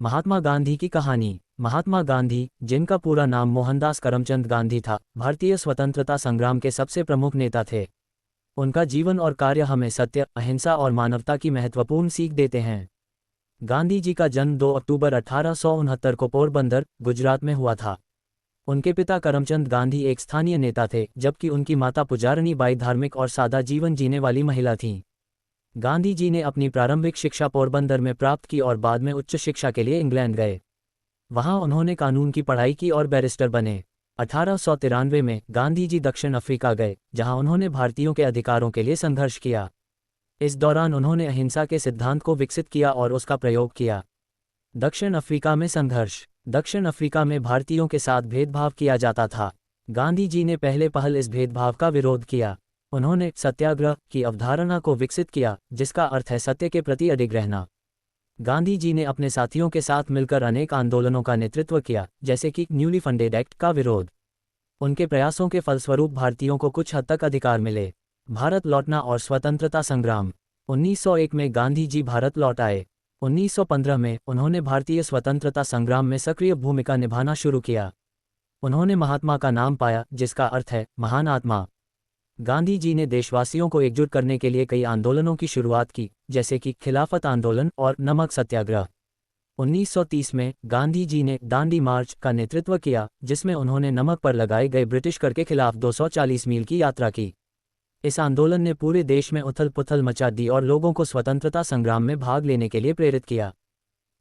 महात्मा गांधी की कहानी। महात्मा गांधी, जिनका पूरा नाम मोहनदास करमचंद गांधी था, भारतीय स्वतंत्रता संग्राम के सबसे प्रमुख नेता थे। उनका जीवन और कार्य हमें सत्य, अहिंसा और मानवता की महत्वपूर्ण सीख देते हैं। गांधी जी का जन्म 2 अक्टूबर 1869 को पोरबंदर, गुजरात में हुआ था। उनके पिता करमचंद गांधी एक स्थानीय नेता थे, जबकि उनकी माता पुजारनी बाई धार्मिक और सादा जीवन जीने वाली महिला थीं। गांधी जी ने अपनी प्रारंभिक शिक्षा पोरबंदर में प्राप्त की और बाद में उच्च शिक्षा के लिए इंग्लैंड गए। वहां उन्होंने कानून की पढ़ाई की और बैरिस्टर बने। 1893 में गांधी जी दक्षिण अफ्रीका गए, जहां उन्होंने भारतीयों के अधिकारों के लिए संघर्ष किया। इस दौरान उन्होंने अहिंसा के सिद्धांत को विकसित किया और उसका प्रयोग किया। दक्षिण अफ्रीका में संघर्ष। दक्षिण अफ्रीका में भारतीयों के साथ भेदभाव किया जाता था। गांधी जी ने पहले पहल इस भेदभाव का विरोध किया। उन्होंने सत्याग्रह की अवधारणा को विकसित किया, जिसका अर्थ है सत्य के प्रति अडिग रहना। गांधी जी ने अपने साथियों के साथ मिलकर अनेक आंदोलनों का नेतृत्व किया, जैसे कि न्यूली फंडेड एक्ट का विरोध। उनके प्रयासों के फलस्वरूप भारतीयों को कुछ हद तक अधिकार मिले। भारत लौटना और स्वतंत्रता संग्राम। 1901 में गांधी जी भारत लौट आए। 1915 में उन्होंने भारतीय स्वतंत्रता संग्राम में सक्रिय भूमिका निभाना शुरू किया। उन्होंने महात्मा का नाम पाया, जिसका अर्थ है महान आत्मा। गांधी जी ने देशवासियों को एकजुट करने के लिए कई आंदोलनों की शुरुआत की, जैसे कि खिलाफत आंदोलन और नमक सत्याग्रह। 1930 में गांधी जी ने दांडी मार्च का नेतृत्व किया, जिसमें उन्होंने नमक पर लगाए गए ब्रिटिश कर के खिलाफ 240 मील की यात्रा की। इस आंदोलन ने पूरे देश में उथल पुथल मचा दी और लोगों को स्वतंत्रता संग्राम में भाग लेने के लिए प्रेरित किया।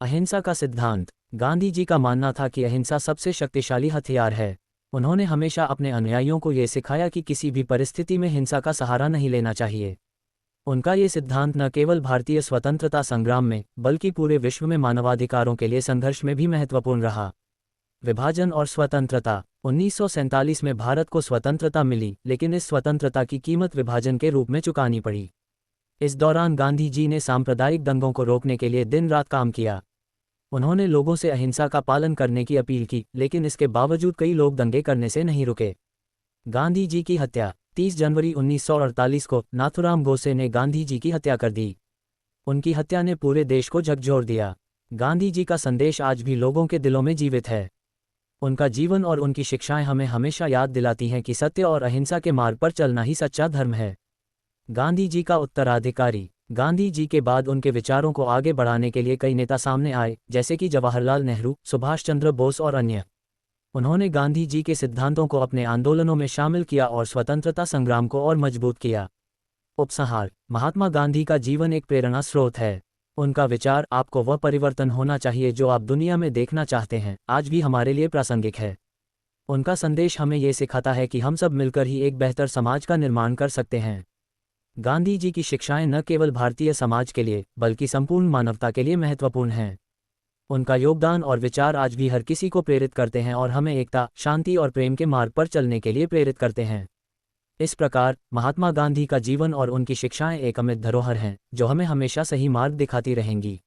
अहिंसा का सिद्धांत। गांधी जी का मानना था कि अहिंसा सबसे शक्तिशाली हथियार है। उन्होंने हमेशा अपने अनुयायियों को ये सिखाया कि किसी भी परिस्थिति में हिंसा का सहारा नहीं लेना चाहिए। उनका ये सिद्धांत न केवल भारतीय स्वतंत्रता संग्राम में, बल्कि पूरे विश्व में मानवाधिकारों के लिए संघर्ष में भी महत्वपूर्ण रहा। विभाजन और स्वतंत्रता। 1947 में भारत को स्वतंत्रता मिली, लेकिन इस स्वतंत्रता की कीमत विभाजन के रूप में चुकानी पड़ी। इस दौरान गांधी जी ने सांप्रदायिक दंगों को रोकने के लिए दिन रात काम किया। उन्होंने लोगों से अहिंसा का पालन करने की अपील की, लेकिन इसके बावजूद कई लोग दंगे करने से नहीं रुके। गांधी जी की हत्या। 30 जनवरी 1948 को नाथुराम गोडसे ने गांधी जी की हत्या कर दी। उनकी हत्या ने पूरे देश को झकझोर दिया। गांधी जी का संदेश आज भी लोगों के दिलों में जीवित है। उनका जीवन और उनकी शिक्षाएं हमें हमेशा याद दिलाती हैं कि सत्य और अहिंसा के मार्ग पर चलना ही सच्चा धर्म है। गांधी जी का उत्तराधिकारी। गांधी जी के बाद उनके विचारों को आगे बढ़ाने के लिए कई नेता सामने आए, जैसे कि जवाहरलाल नेहरू, सुभाष चंद्र बोस और अन्य। उन्होंने गांधी जी के सिद्धांतों को अपने आंदोलनों में शामिल किया और स्वतंत्रता संग्राम को और मजबूत किया। उपसंहार। महात्मा गांधी का जीवन एक प्रेरणा स्रोत है। उनका विचार, आपको वह परिवर्तन होना चाहिए जो आप दुनिया में देखना चाहते हैं, आज भी हमारे लिए प्रासंगिक है। उनका संदेश हमें ये सिखाता है कि हम सब मिलकर ही एक बेहतर समाज का निर्माण कर सकते हैं। गांधी जी की शिक्षाएं न केवल भारतीय समाज के लिए, बल्कि संपूर्ण मानवता के लिए महत्वपूर्ण हैं। उनका योगदान और विचार आज भी हर किसी को प्रेरित करते हैं और हमें एकता, शांति और प्रेम के मार्ग पर चलने के लिए प्रेरित करते हैं। इस प्रकार महात्मा गांधी का जीवन और उनकी शिक्षाएं एक अमिट धरोहर हैं, जो हमें हमेशा सही मार्ग दिखाती रहेंगी।